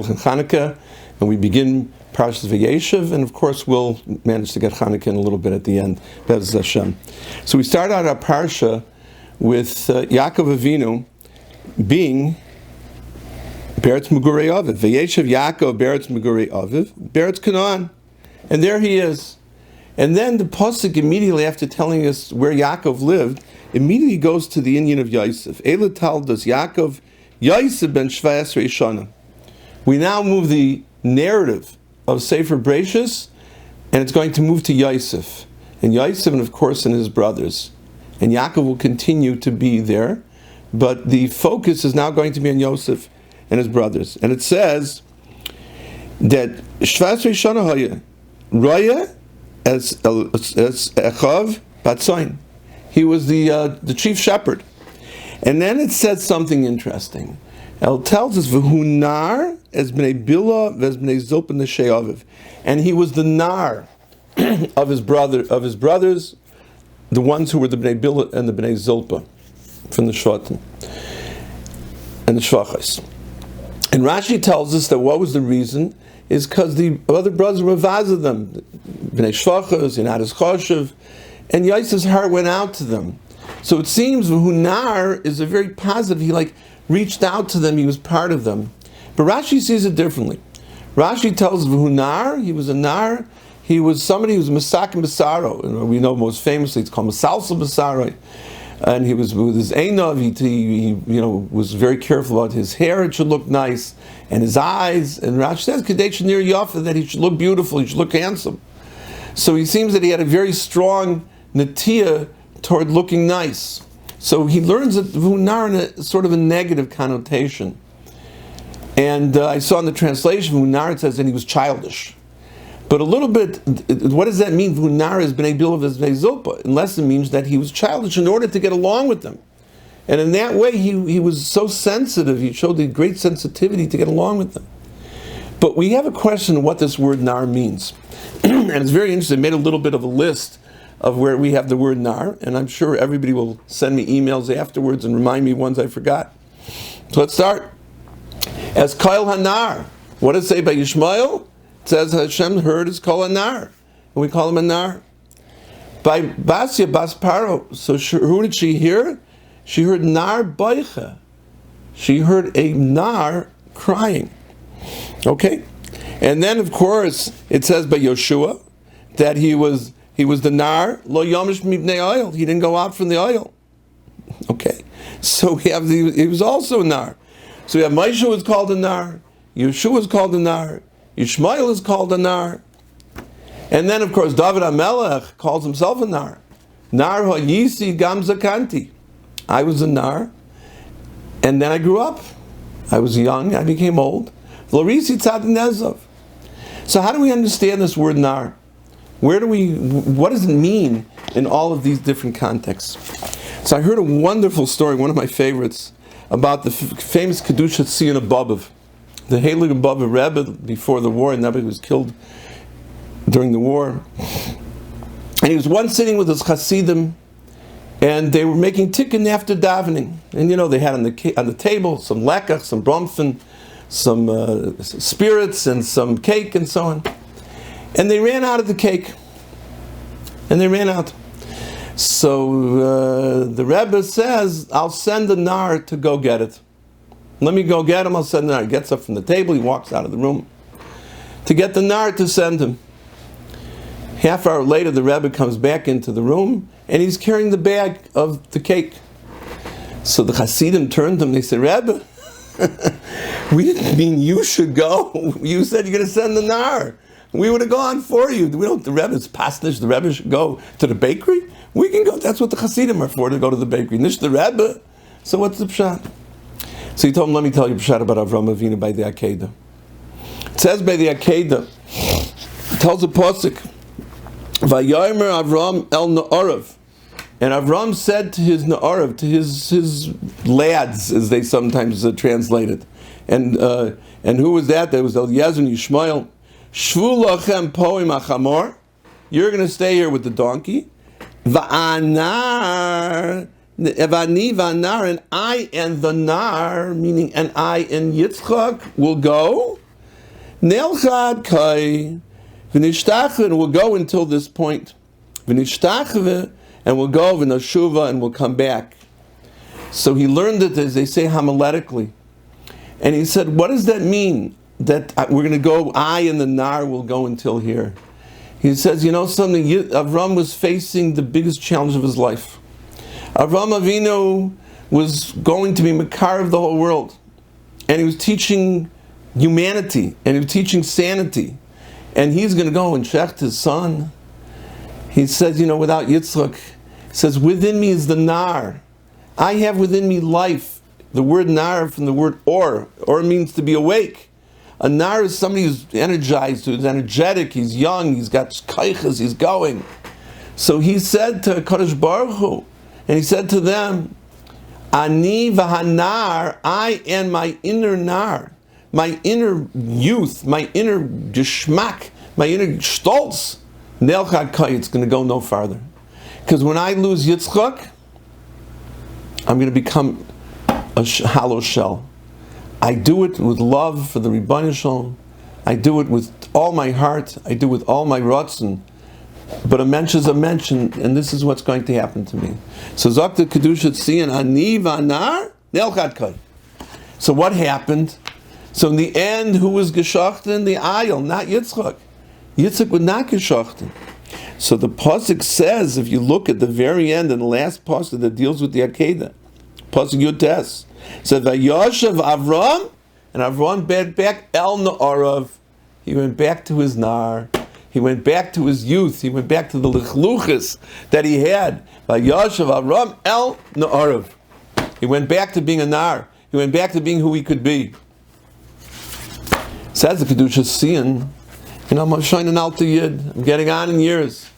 Melech Chanukah, and we begin Parshas Vayeishev, and of course we'll manage to get Chanukah in a little bit at the end, Be'ez Hashem. So we start out our Parsha with Yaakov Avinu being Beretz Megurei Aviv. Vayeishev Yaakov Beretz Megurei Aviv, Beretz Canaan. And there he is. And then the Pasuk immediately after telling us where Yaakov lived, immediately goes to the Indian of Yosef. Eila Taldos Yaakov Yosef ben Shvayas Reishana. We now move the narrative of Sefer Bereshis, and it's going to move to Yosef. And Yosef, and of course, and his brothers. And Yaakov will continue to be there, but the focus is now going to be on Yosef and his brothers. And it says that Shvayas Reishana Haya Raya as Echav Batzayin. He was the chief shepherd. And then it says something interesting. It tells us V'hunar as bnei Bila v'es bnei Zilpa neshei Aviv. And he was the nar of his brothers, the ones who were the bnei Bila and the bnei Zilpa from the Shvatim and the Shvachos. And Rashi tells us that what was the reason is because the other brothers were vazed them, bnei Shvachos, Yinadas Choshev, and Yosef's heart went out to them. So it seems V'hunar is a very positive. He reached out to them. He was part of them. But Rashi sees it differently. Rashi tells V'hunar, he was a nar. He was somebody who was Masak Basaro. We know most famously it's called Masalsal Basaro. And he was with his Einov. He was very careful about his hair. It should look nice, and his eyes. And Rashi says Kadesh Nir Yafa, that he should look beautiful. He should look handsome. So he seems that he had a very strong natia toward looking nice. So he learns that V'hunar in a sort of a negative connotation. And I saw in the translation, V'hunar, it says that he was childish. But a little bit, what does that mean? V'hunar is bnei Bila v'es bnei Zilpa, unless it means that he was childish in order to get along with them. And in that way, he was so sensitive, he showed a great sensitivity to get along with them. But we have a question of what this word nar means. And it's very interesting. I made a little bit of a list of where we have the word nar, and I'm sure everybody will send me emails afterwards and remind me ones I forgot. So let's start. As Kol Hanar, what does it say by Yishmael? It says Hashem heard his Kol Hanar, and we call him a nar. By Basya Bas Paro, so who did she hear? She heard nar boicha. She heard a nar crying. Okay? And then of course it says by Yoshua that he was the nar, lo yomish mibnei oil. He didn't go out from the oil. Okay. So he was also a nar. So we have Moshe was called a nar, Yeshua was called a nar, Yishmael is called a nar. And then of course David HaMelech calls himself a nar. Nar ha'yisi gam zakanti. I was a nar, and then I grew up. I was young, I became old. V'lorisi tzad nezov. So how do we understand this word nar? What does it mean in all of these different contexts? So I heard a wonderful story, one of my favorites, about the famous Kedusha Tzion of Bobov, the Heilig Bobov Rebbe before the war, and Rebbe was killed during the war. And he was once sitting with his Hasidim, and they were making tikkun after davening. And they had on the table some lekach, some bromfen, some spirits, and some cake, and so on. And they ran out of the cake. And they ran out. So the Rebbe says, I'll send a nar to go get it. Let me go get him, I'll send the nar. He gets up from the table, he walks out of the room to get the nar to send him. Half hour later, the Rebbe comes back into the room, and he's carrying the bag of the cake. So the Hasidim turned to him, they said, Rebbe, we didn't mean you should go. You said you're going to send the nar. We would have gone for you. The Rebbe's pasnish, the Rebbe should go to the bakery. We can go. That's what the Hasidim are for, to go to the bakery. Nish the Rebbe. So what's the pshat? So he told him, let me tell you pshat about Avram Avinu by the Akedah. It says by the Akedah, it tells the Pasuk, Vayomer Avram el Na'arav. And Avram said to his Na'arav, to his lads, as they sometimes translate it. And who was that? There was Eliezer and Yishmael. Shvu lachem poim achamor. You're going to stay here with the donkey. Va'anar, va'ani va'anar, and I and the nar, meaning and I and Yitzchak will go. Nelchad kai v'nishtachve, and we'll go until this point. V'nishtachve, and we'll go v'noshuva, and we'll come back. So he learned it, as they say, homiletically. And he said, what does that mean? That we're going to go, I and the nar will go until here. He says, you know something, Avram was facing the biggest challenge of his life. Avram Avinu was going to be Makar of the whole world. And he was teaching humanity, and he was teaching sanity. And he's going to go and check his son. He says, you know, without Yitzchak, he says, within me is the nar. I have within me life. The word nar from the word or. Or means to be awake. A nar is somebody who's energized, who's energetic, he's young, he's got kaiches, he's going. So he said to Kadosh Baruch Hu, and he said to them, Ani v'hanar, I and my inner nar, my inner youth, my inner geschmack, my inner stolz, nelchad kai, it's going to go no farther. Because when I lose Yitzchak, I'm going to become a hollow shell. I do it with love for the Rebbeinu Shalom. I do it with all my heart. I do it with all my rotzen. But a mensch is a mensch, and this is what's going to happen to me. So Zakta Kedusha Tzion Ani Vanar Nelchad Kai. So what happened? So in the end, who was geschachten? The Ayel, not Yitzchak. Yitzchak would not geschachten. So the pasuk says, if you look at the very end and the last pasuk that deals with the Akedah, pasuk Yud Tes, said Vayeishev Avram, and Avram went back El Na'arav. He went back to his nar. He went back to his youth. He went back to the lichluchis that he had. Vayeishev Avram El Na'arav. He went back to being a nar. He went back to being who he could be. Says the Kedusha Tzion, you know, I'm shining out to Yid. I'm getting on in years.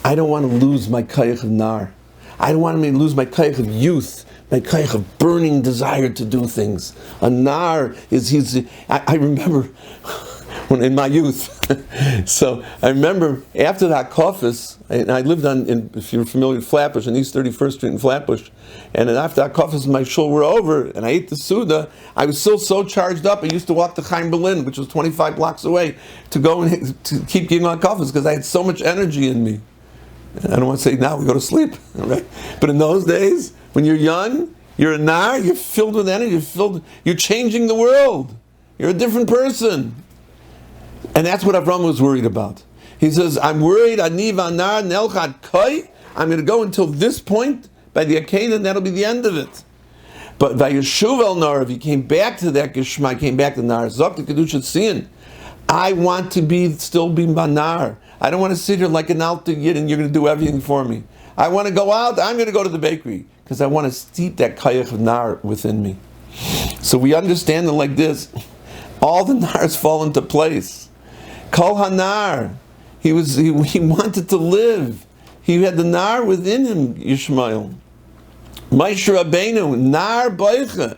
I don't want to lose my kayach of nar. I don't want to lose my kayach of youth. My kayach of burning desire to do things. A nar is, I remember when in my youth, so I remember after that kofis, and I lived if you're familiar with Flatbush, on East 31st Street in Flatbush, and then after that kofis my shul were over, and I ate the Suda, I was still so charged up, I used to walk to Chaim Berlin, which was 25 blocks away, to go and to keep getting on kofis, because I had so much energy in me. I don't want to say now we go to sleep, right? But in those days, when you're young, you're a nar, you're filled with energy, you're changing the world. You're a different person. And that's what Avram was worried about. He says, I'm worried, Ani v'anar nelchad kai, I'm going to go until this point, by the Akedah, and that'll be the end of it. But Vayeshuv el nar, if he came back to that Geshma, came back to nar, Zok the Kedusha Tzion, I want to still be manar. I don't want to sit here like an alter yid and you're going to do everything for me. I want to go out, I'm going to go to the bakery, because I want to steep that kayach of nar within me. So we understand it like this. All the nars fall into place. Kol hanar. He wanted to live. He had the nar within him, Yishmael. Moshe Rabbeinu, nar baicha.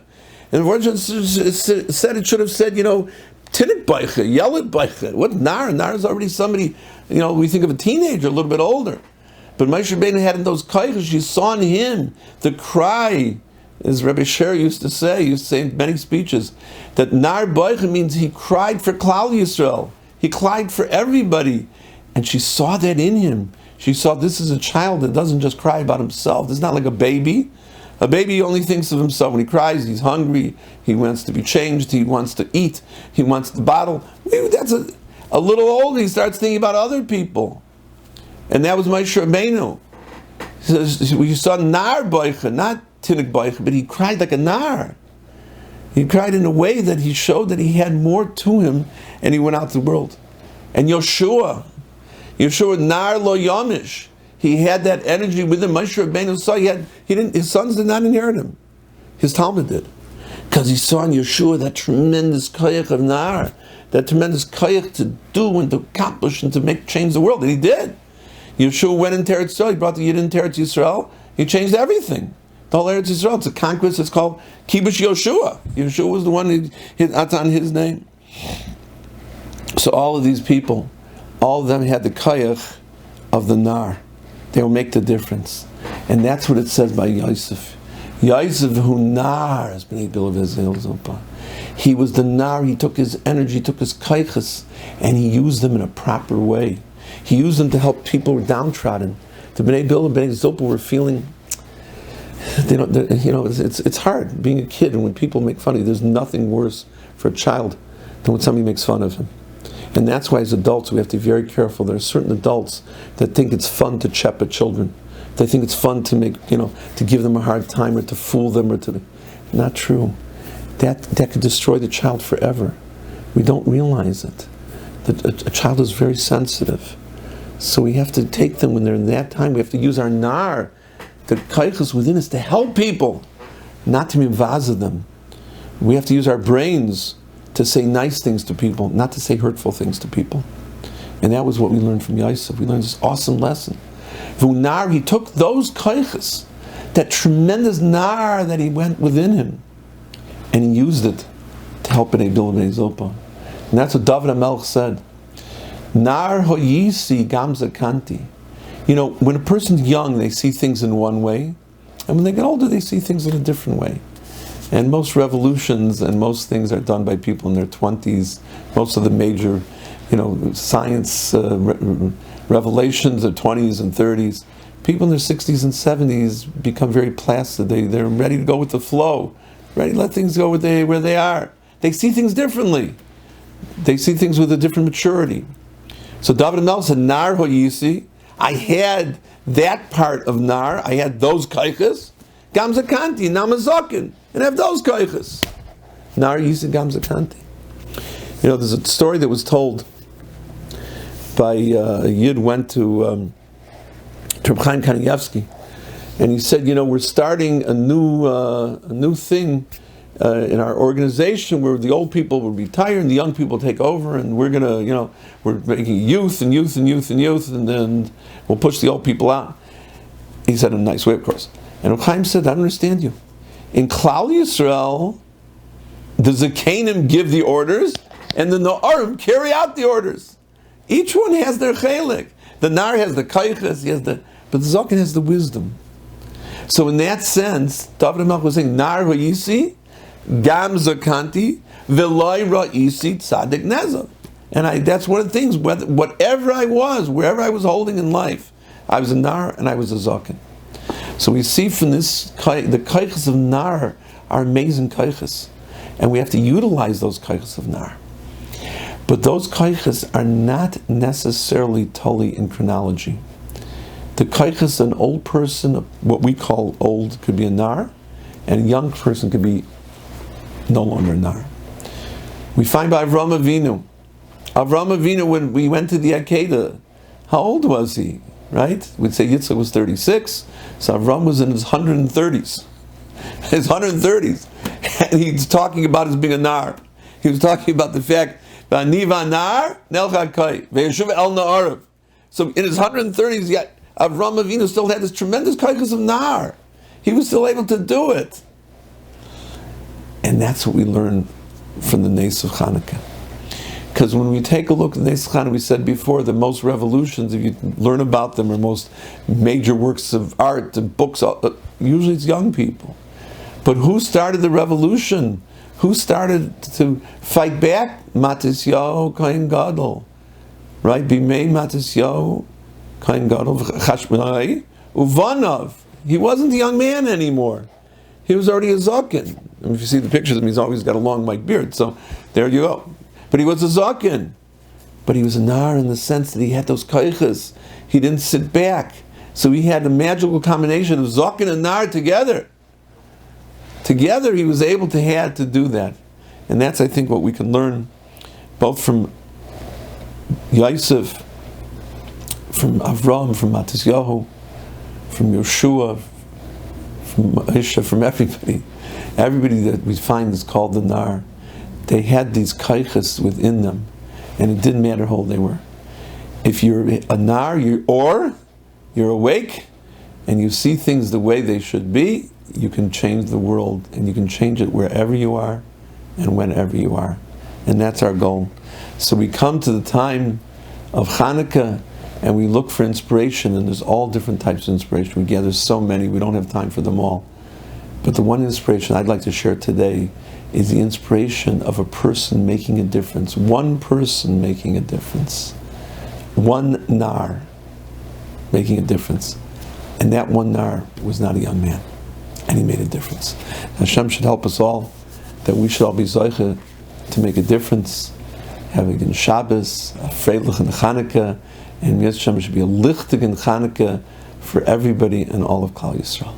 And the word said, it should have said, you know, Tinnik baicha, yelet baicha. What nar? Nar is already somebody, you know, we think of a teenager, a little bit older. But Moshe Rabbeinu had in those kaiches, you saw in him the cry, as Rabbi Sher used to say in many speeches, that nar baicha means he cried for Klal Yisrael. He cried for everybody. And she saw that in him. She saw this is a child that doesn't just cry about himself. It's not like a baby. A baby only thinks of himself. When he cries, he's hungry. He wants to be changed. He wants to eat. He wants the bottle. Maybe that's a little older. He starts thinking about other people. And that was Moshe Rabbeinu. We saw nar boicha, not tinnik boicha, but he cried like a nar. He cried in a way that he showed that he had more to him, and he went out to the world. And Yeshua nar lo yamish. He had that energy within Moshe Rabbeinu. Saw his sons did not inherit him. His Talmud did, because he saw in Yeshua that tremendous koyach of nar, that tremendous koyach to do and to accomplish and to change the world, and he did. Yeshua went into Eretz Yisrael. He brought the Yid into Eretz Yisrael. He changed everything. The whole Eretz Yisrael. It's a conquest. It's called Kibush Yeshua. Yeshua was the one who that's on his name. So all of these people, all of them had the koyach of the nar. They will make the difference. And that's what it says by Yosef. Yosef hu nar has been able to. He was the nar, he took his energy, took his kaiches, and he used them in a proper way. He used them to help people who were downtrodden. The Bnei Bill and Bnei Zilpa were feeling, it's hard being a kid, and when people make fun of you, there's nothing worse for a child than when somebody makes fun of him. And that's why as adults we have to be very careful. There are certain adults that think it's fun to chep at children. They think it's fun to make, to give them a hard time or to fool them or to... Not true. That could destroy the child forever. We don't realize it. A child is very sensitive. So we have to take them when they're in that time. We have to use our nar, the kaiches within us, to help people, not to mivazah them. We have to use our brains to say nice things to people, not to say hurtful things to people. And that was what we learned from Vayeishev. We learned this awesome lesson. Vunar, he took those kaiches, that tremendous nar that he went within him, and he used it to help Bnei Bill and Bnei Zilpa. And that's what David HaMelech said. Nar hoyisi gamza kanti. When a person's young, they see things in one way, and when they get older, they see things in a different way. And most revolutions and most things are done by people in their 20s. Most of the major, science revelations are 20s and 30s. People in their 60s and 70s become very placid. They're ready to go with the flow, ready to let things go where they are. They see things differently. They see things with a different maturity. So David HaMelech said, Nar hoyisi, I had that part of Nar, I had those kaiches, gamza kanti, namazokin, and I have those kaiches. Nar yisi gamza kanti. There's a story that was told by a Yid went to Rabbi Kanievsky, and he said, we're starting a new thing in our organization where the old people will retire and the young people take over, and we're gonna, we're making youth, and then we'll push the old people out. He said in a nice way, of course. And Reb Chaim said, I don't understand you. In Klal Yisrael, the Zekanim give the orders, and the No'arim carry out the orders. Each one has their chelik. The Nar has the kaiches, but the Zaken has the wisdom. So in that sense, David HaMelech was saying, Nar hoyisi, Gam zakanti v'loi ra'isi tzadik nezah. And that's one of the things, whatever I was, wherever I was holding in life, I was a nar and I was a zaken. So we see from this, the kaiches of nar are amazing kaiches. And we have to utilize those kaiches of nar. But those kaiches are not necessarily totally in chronology. The kaiches, an old person, what we call old, could be a nar, and a young person could be no longer a nar. We find by Avram Avinu. Avram Avinu, when we went to the Akedah, how old was he? Right? We'd say Yitzchak was 36, so Avram was in his 130s. His 130s. And he's talking about his being a nar. He was talking about the fact, V'aniva nar, nelchad kai, Vayeishev el na'arav. So in his 130s, yet Avram Avinu still had this tremendous kaiches of nar. He was still able to do it. And that's what we learn from the Nes of Chanukah. Because when we take a look at the Nes of Chanukah, we said before that most revolutions, if you learn about them, or most major works of art and books, usually it's young people. But who started the revolution? Who started to fight back? Matisyahu Kohen Gadol. Right? Bimei Matisyahu Kohen Gadol Chashmonai Uvanav. He wasn't a young man anymore. He was already a zaken. And if you see the pictures of him, he's always got a long white beard. So there you go. But he was a zaken. But he was a nar in the sense that he had those kaiches. He didn't sit back. So he had a magical combination of zaken and nar together. Together he was able to do that. And that's, I think, what we can learn both from Vayeishev, from Avram, from Matisyahu, from Yeshua, from Vayeishev, from everybody. Everybody that we find is called the nar. They had these kaiches within them, and it didn't matter how old they were. If you're a nar, you're awake, and you see things the way they should be, you can change the world, and you can change it wherever you are, and whenever you are. And that's our goal. So we come to the time of Chanukah, and we look for inspiration, and there's all different types of inspiration. We gather so many, we don't have time for them all. But the one inspiration I'd like to share today is the inspiration of a person making a difference. One person making a difference. One nar making a difference. And that one nar was not a young man. And he made a difference. Hashem should help us all, that we should all be zoiche to make a difference, having in Shabbos, a freilich in Chanukah, and Hashem should be a lichtig in Chanukah for everybody and all of Klal Yisrael.